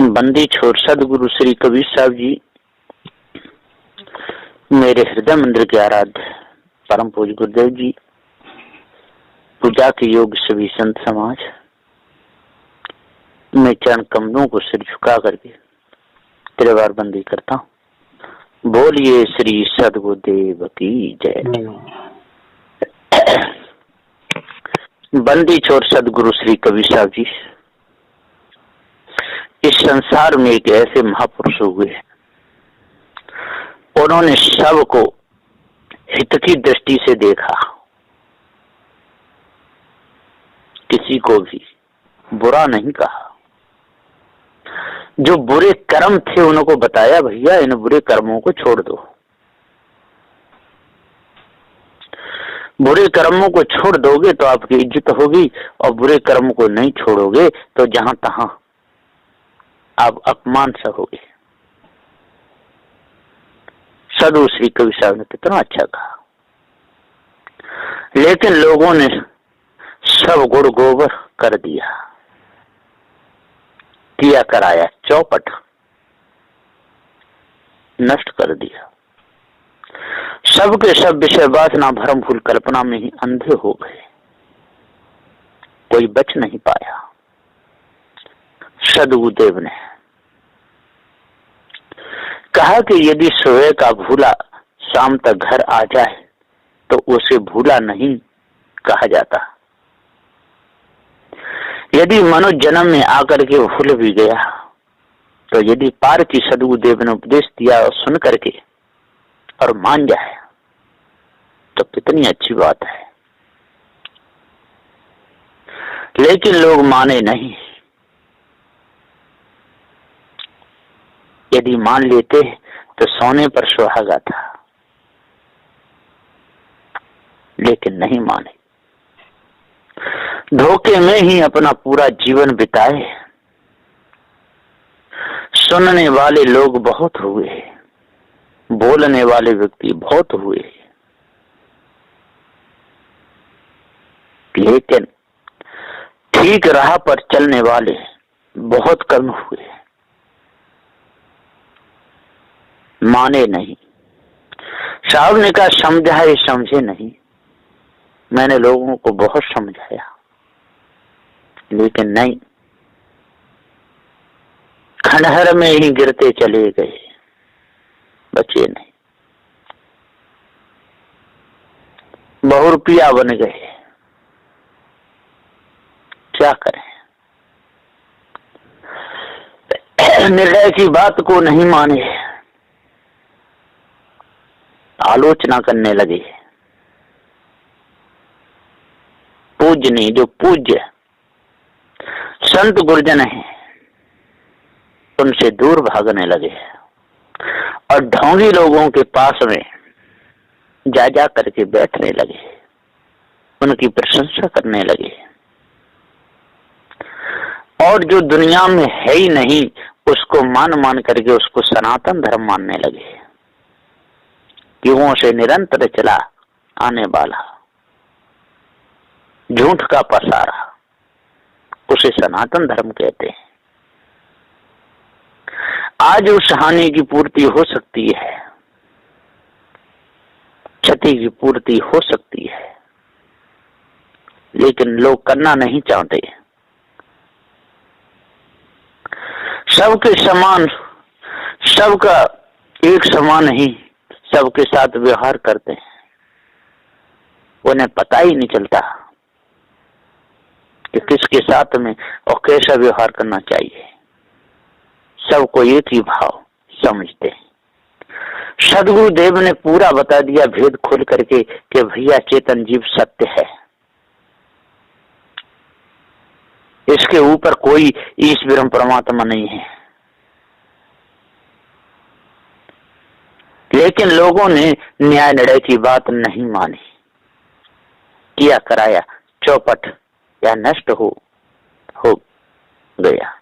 बंदी छोर सदगुरु श्री कबीर साहब जी मेरे हृदय मंदिर के आराध्य परम पूज्य गुरुदेव जी, पूजा के योग सभी संत समाज, मैं चरण कमलों को सिर झुका करके तेरे बार बंदी करता हूँ। बोलिए श्री सदगुरुदेव की जय। बंदी छोर सदगुरु श्री कबीर साहब जी इस संसार में एक ऐसे महापुरुष हुए, उन्होंने सबको हित की दृष्टि से देखा, किसी को भी बुरा नहीं कहा। जो बुरे कर्म थे उनको बताया, भैया इन बुरे कर्मों को छोड़ दो, बुरे कर्मों को छोड़ दोगे तो आपकी इज्जत होगी, और बुरे कर्मों को नहीं छोड़ोगे तो जहां तहां आप अपमान सहोगे। सदगुरु श्री कबीर साहब ने कितना अच्छा कहा, लेकिन लोगों ने सब गुड़ गोबर कर दिया, किया कराया चौपट नष्ट कर दिया। सबके सब विषय वासना भरम फूल कल्पना में ही अंधे हो गए, कोई बच नहीं पाया। सदगुरुदेव ने कहा कि यदि सुबह का भूला शाम तक घर आ जाए तो उसे भूला नहीं कहा जाता। यदि मनुष्य जन्म में आकर के भूल भी गया तो यदि पार की सदगुरुदेव ने उपदेश दिया और सुन करके और मान जाए तो कितनी अच्छी बात है। लेकिन लोग माने नहीं। यदि मान लेते तो सोने पर सुहागा था, लेकिन नहीं माने, धोखे में ही अपना पूरा जीवन बिताए। सुनने वाले लोग बहुत हुए, बोलने वाले व्यक्ति बहुत हुए, लेकिन ठीक राह पर चलने वाले बहुत कम हुए। माने नहीं। साहब ने कहा समझाए समझे नहीं। मैंने लोगों को बहुत समझाया, लेकिन नहीं, खंडहर में ही गिरते चले गए, बचे नहीं। बहुरूपिया बन गए, क्या करें। निर्णय की बात को नहीं माने, आलोचना करने लगे। पूजनी जो पूज्य संत गुरुजन है उनसे दूर भागने लगे, और ढोंगी लोगों के पास में जा करके बैठने लगे, उनकी प्रशंसा करने लगे, और जो दुनिया में है ही नहीं उसको मान करके उसको सनातन धर्म मानने लगे। युगों से निरंतर चला आने वाला झूठ का पसारा, उसे सनातन धर्म कहते हैं। आज उस हानि की पूर्ति हो सकती है, क्षति की पूर्ति हो सकती है, लेकिन लोग करना नहीं चाहते। सबके समान, सबका एक समान ही सबके साथ व्यवहार करते हैं। उन्हें पता ही नहीं चलता कि किसके साथ में और कैसा व्यवहार करना चाहिए। सबको एक ही भाव समझते हैं। सदगुरुदेव ने पूरा बता दिया भेद खोल करके कि भैया चेतन जीव सत्य है, इसके ऊपर कोई ईश्वर परमात्मा नहीं है। लेकिन लोगों ने न्याय निर्णय की बात नहीं मानी, किया कराया चौपट या नष्ट हो गया।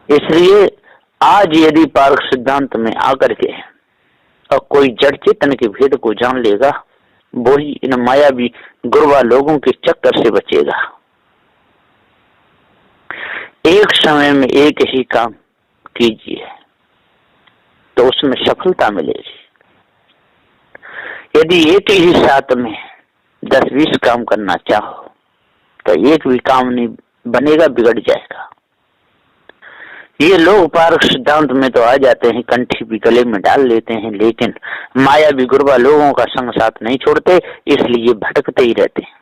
इसलिए आज यदि पारक सिद्धांत में आकर के और कोई जड़ चेतन के भेद को जान लेगा, वो ही इन मायावी गुरुवा लोगों के चक्कर से बचेगा। एक समय में एक ही काम कीजिए तो उसमें सफलता मिलेगी। यदि एक ही साथ में 10-20 काम करना चाहो तो एक भी काम नहीं बनेगा, बिगड़ जाएगा। ये लोग पारक सिद्धांत में तो आ जाते हैं, कंठी भी गले में डाल लेते हैं, लेकिन माया भी गुरबा लोगों का संग साथ नहीं छोड़ते, इसलिए भटकते ही रहते हैं।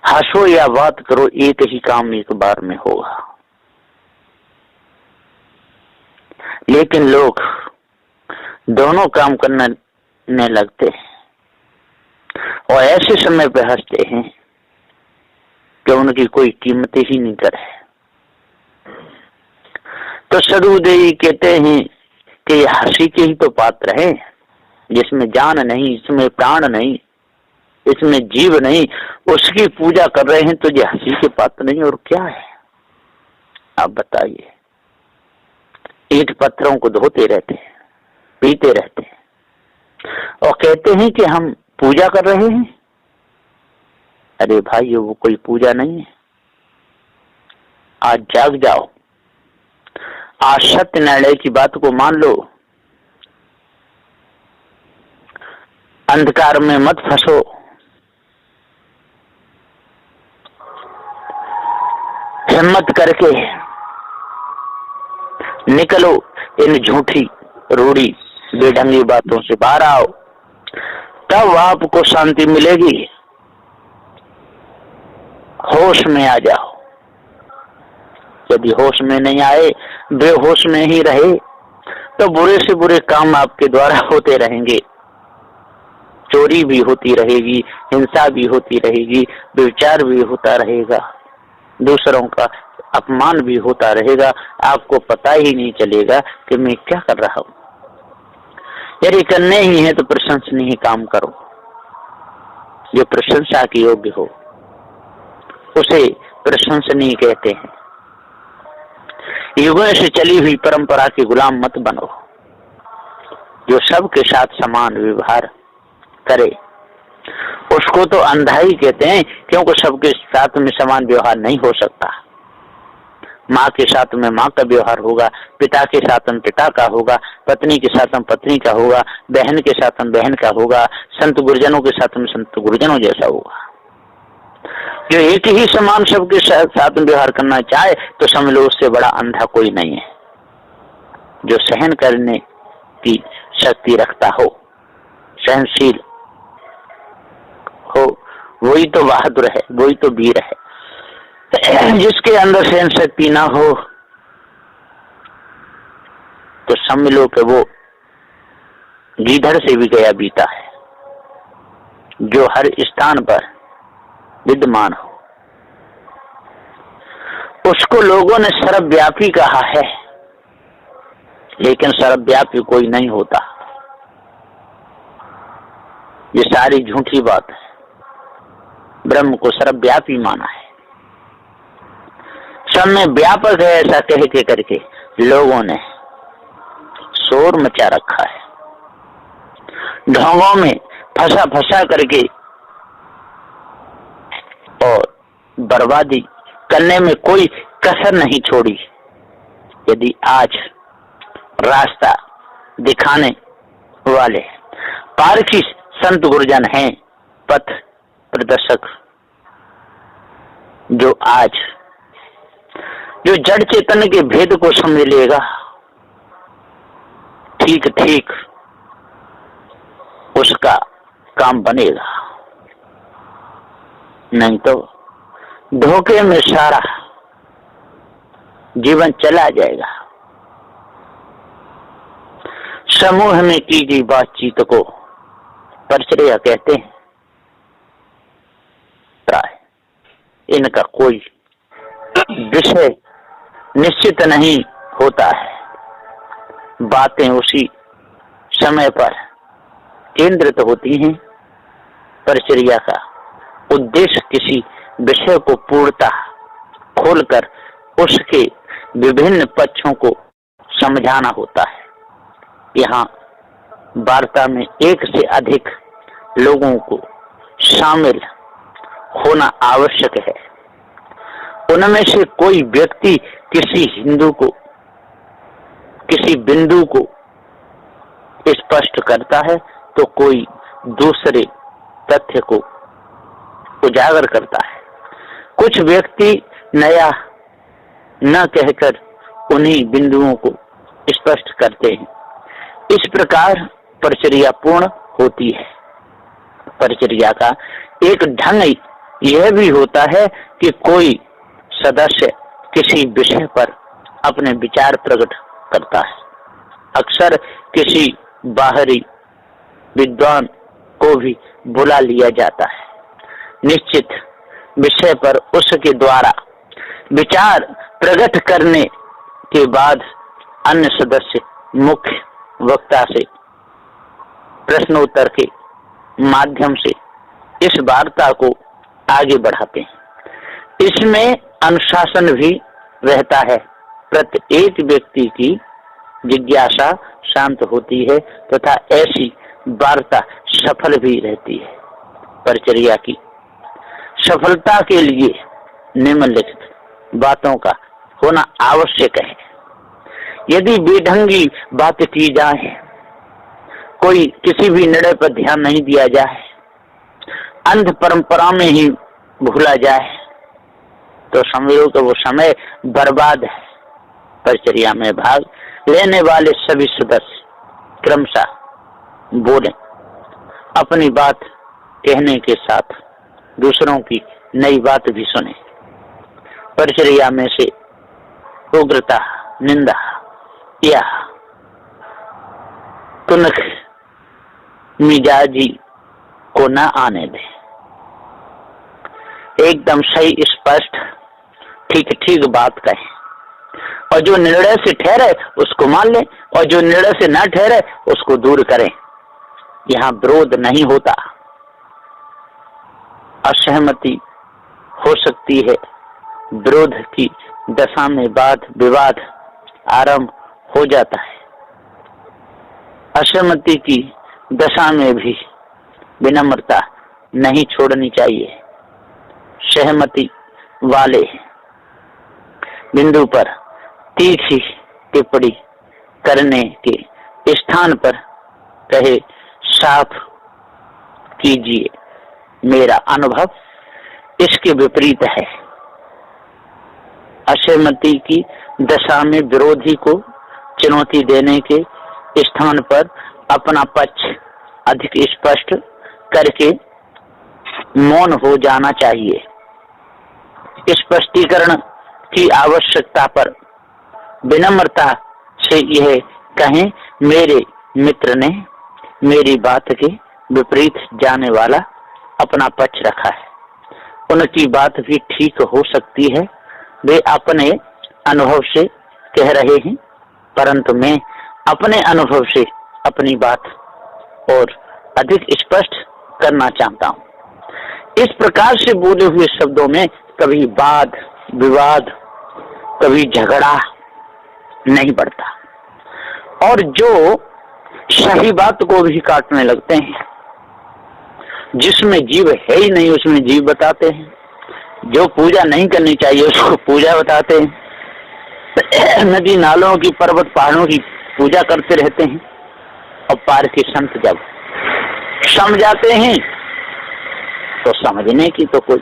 हंसो या बात करो, एक ही काम एक बार में होगा। लेकिन लोग दोनों काम करने लगते हैं और ऐसे समय पे हंसते हैं कि उनकी कोई कीमत ही नहीं करे। तो सदगुरुदेव कहते हैं कि ये हंसी के ही तो पात्र है, जिसमें जान नहीं, इसमें प्राण नहीं, इसमें जीव नहीं, उसकी पूजा कर रहे हैं तो ये हंसी के पात्र नहीं और क्या है? आप बताइए। ईंट पत्थरों को धोते रहते हैं, पीते रहते हैं और कहते हैं कि हम पूजा कर रहे हैं। अरे भाई, वो कोई पूजा नहीं है। आज जाग जाओ, आज सत्य निर्णय की बात को मान लो, अंधकार में मत फंसो। हिम्मत करके निकलो इन झूठी रूढ़ी बेढंगी बातों से बाहर आओ, तब आपको शांति मिलेगी। होश में आ जाओ। यदि होश में नहीं आए, बेहोश में ही रहे, तो बुरे से बुरे काम आपके द्वारा होते रहेंगे। चोरी भी होती रहेगी, हिंसा भी होती रहेगी, व्यभिचार भी होता रहेगा, दूसरों का अपमान भी होता रहेगा। आपको पता ही नहीं चलेगा कि मैं क्या कर रहा हूं। यदि करने ही है तो प्रशंसनीय काम करो, जो प्रशंसा के योग्य हो उसे प्रशंसनीय कहते हैं। युगों से चली हुई परंपरा के गुलाम मत बनो, जो सबके साथ समान व्यवहार करे। उसको तो अंधाई कहते हैं, क्योंकि सबके साथ में समान व्यवहार नहीं हो सकता। माँ के साथ में माँ का व्यवहार होगा, पिता के साथ में पिता का होगा, पत्नी के साथ में पत्नी का होगा, बहन के साथ में बहन का होगा, संत गुरुजनों के साथ में संत गुरुजनों जैसा होगा। जो एक ही समान सबके साथ में व्यवहार करना चाहे तो समझ लो उससे बड़ा अंधा कोई नहीं है। जो सहन करने की शक्ति रखता हो, सहनशील हो, वही तो बहादुर है, वही तो वीर है। जिसके अंदर सहन शक्ति ना हो तो समझ लो कि वो गीदड़ से भी गया बीता है, जो हर स्थान पर विद्यमान हो। उसको लोगों ने सर्वव्यापी कहा है, लेकिन सर्वव्यापी कोई नहीं होता। ये सारी झूठी बात है। ब्रह्म को सर्वव्यापी माना है, सब में व्यापक है, ऐसा कह के करके लोगों ने शोर मचा रखा है। ढोंगों में फंसा फंसा करके और बर्बादी करने में कोई कसर नहीं छोड़ी। यदि आज रास्ता दिखाने वाले पारखी संत गुरुजन हैं, पथ प्रदर्शक, जो आज जो जड़ चेतन के भेद को समझ लेगा, ठीक ठीक उसका काम बनेगा। नहीं तो धोखे में सारा जीवन चला जाएगा। समूह में की गई बातचीत को परिचर्या कहते हैं। प्राय इनका कोई विषय निश्चित नहीं होता है, बातें उसी समय पर केंद्रित होती हैं। परिचर्या का उद्देश्य किसी विषय को पूर्णतः खोलकर उसके विभिन्न पक्षों को समझाना होता है। यहाँ वार्ता में एक से अधिक लोगों को शामिल होना आवश्यक है। उनमें से कोई व्यक्ति किसी बिंदु को स्पष्ट करता है तो कोई दूसरे तथ्य को उजागर करता है। कुछ व्यक्ति नया न कहकर उन्हीं बिंदुओं को स्पष्ट करते हैं। इस प्रकार परिचर्या पूर्ण होती है। परिचर्या का एक ढंग यह भी होता है कि कोई सदस्य किसी विषय पर अपने विचार प्रकट करता है। अक्सर किसी बाहरी विद्वान को भी बुला लिया जाता है। निश्चित विषय पर उसके द्वारा विचार प्रकट करने के बाद अन्य सदस्य मुख्य वक्ता से प्रश्नोत्तर के माध्यम से इस वार्ता को आगे बढ़ाते हैं। इसमें अनुशासन भी रहता है। प्रत्येक व्यक्ति की जिज्ञासा शांत होती है तथा ऐसी वार्ता सफल भी रहती है। परिचर्या की सफलता के लिए निम्नलिखित बातों का होना आवश्यक है। यदि बेढंगी बात की जाए, कोई किसी भी निर्णय पर ध्यान नहीं दिया जाए, अंध परंपरा में ही भूला जाए, तो समझो कि वो समय बर्बाद है। परिचर्या में भाग लेने वाले सभी सदस्य क्रमशः बोले, अपनी बात कहने के साथ दूसरों की नई बात भी सुने। परिचर्या में से उग्रता, निंदा या तुनक मिजाजी को न आने दे। एकदम सही, स्पष्ट, ठीक बात कहें और जो निर्णय से ठहरे उसको मान ले और जो निर्णय से न ठहरे उसको दूर करें। यहाँ विरोध नहीं होता। असहमति हो सकती है। विरोध की दशा में वाद विवाद आरंभ हो जाता है। असहमति की दशा में भी विनम्रता नहीं छोड़नी चाहिए। सहमति वाले बिंदु पर तीखी टिप्पणी करने के स्थान पर कहे, साफ कीजिए, मेरा अनुभव इसके विपरीत है। असहमति की दशा में विरोधी को चुनौती देने के स्थान पर अपना पक्ष अधिक स्पष्ट करके मौन हो जाना चाहिए। स्पष्टीकरण की आवश्यकता पर विनम्रता से यह कहें, मेरे मित्र ने मेरी बात के विपरीत जाने वाला अपना पक्ष रखा है। उनकी बात भी ठीक हो सकती है। वे अपने अनुभव से कह रहे हैं, परंतु मैं अपने अनुभव से अपनी बात और अधिक स्पष्ट करना चाहता हूँ। इस प्रकार से बोले हुए शब्दों में कभी वाद विवाद, कभी झगड़ा नहीं बढ़ता और जो सही बात को भी काटने लगते हैं, जिसमें जीव है ही नहीं उसमें जीव बताते हैं, जो पूजा नहीं करनी चाहिए उसको पूजा बताते हैं, नदी नालों की पर्वत पहाड़ों की पूजा करते रहते हैं और पार के संत जब समझाते हैं तो समझने की तो कोई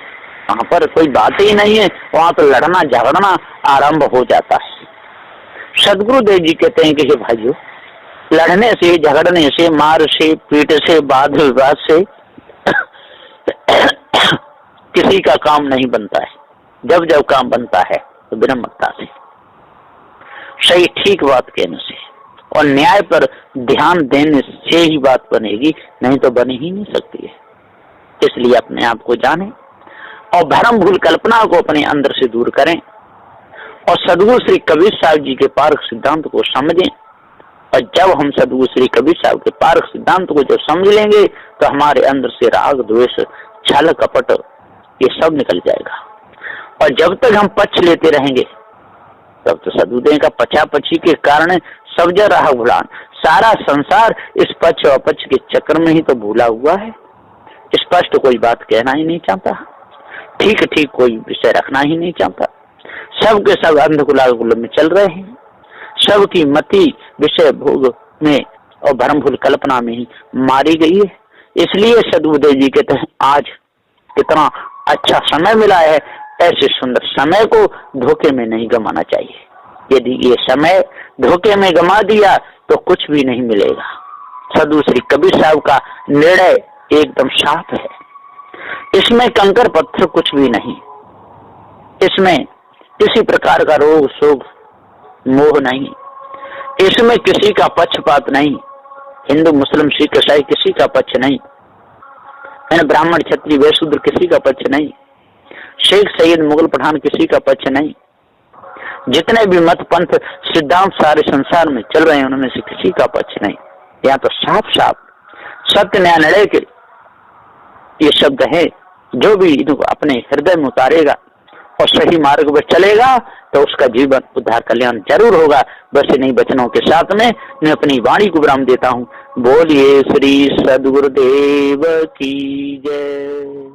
वहां पर कोई बात ही नहीं है। वहां तो लड़ना झगड़ना आरंभ हो जाता है। सदगुरुदेव जी कहते हैं कि हे भाइयों, लड़ने से, झगड़ने से, मार से, पीट से, वाद विवाद से किसी का काम नहीं बनता है। जब जब काम बनता है तो विनम्रता से, सही ठीक बात कहने से और न्याय पर ध्यान देने से ही बात बनेगी, नहीं तो बन ही नहीं सकती है। इसलिए अपने आप को जाने और भ्रम भूल कल्पना को अपने अंदर से दूर करें और सदगुरु श्री कबीर साहब जी के पारख सिद्धांत को समझें। और जब हम सदगुरु श्री कबीर साहब के पारख सिद्धांत को जब समझ लेंगे तो हमारे अंदर से राग द्वेष छल कपट ये सब निकल जाएगा। और जब तक हम पक्ष लेते रहेंगे तब तो सदगुरुदेव का पछापछी के कारण सब जा रहा भुलान। सारा संसार इस पक्ष और अपक्ष के चक्कर में ही तो भूला हुआ है। स्पष्ट कोई बात कहना ही नहीं चाहता, ठीक कोई विषय रखना ही नहीं चाहता। सबके सब अंधकुलाकुल में चल रहे हैं, सबकी मति विषय भोग में और भ्रमभूल कल्पना में ही मारी गई है। इसलिए सदबुद्धि जी कहते हैं आज इतना अच्छा समय मिला है, ऐसे सुंदर समय को धोखे में नहीं गंवाना चाहिए। यदि ये समय धोखे में गंवा दिया तो कुछ भी नहीं मिलेगा। सदगुरु श्री कबीर साहब का निर्णय एकदम साफ है, इसमें कंकर पत्थर कुछ भी नहीं, इसमें किसी प्रकार का रोग शोक मोह नहीं, इसमें किसी का पक्षपात नहीं, हिंदू मुस्लिम सिख ईसाई किसी का पक्ष नहीं, ब्राह्मण क्षत्रिय वैश्य शूद्र किसी का पक्ष नहीं, शेख सैयद मुगल पठान किसी का पक्ष नहीं। जितने भी मत पंथ सिद्धांत सारे संसार में चल रहे हैं उनमें से किसी का पक्ष नहीं। यहाँ तो साफ साफ सत्य न्याय निर्णय के ये शब्द है। जो भी इनको अपने हृदय में उतारेगा और सही मार्ग पर चलेगा तो उसका जीवन उद्धार कल्याण जरूर होगा। बस इन्हीं वचनों के साथ में मैं अपनी वाणी को विराम देता हूँ। बोलिए श्री सद्गुरुदेव की जय।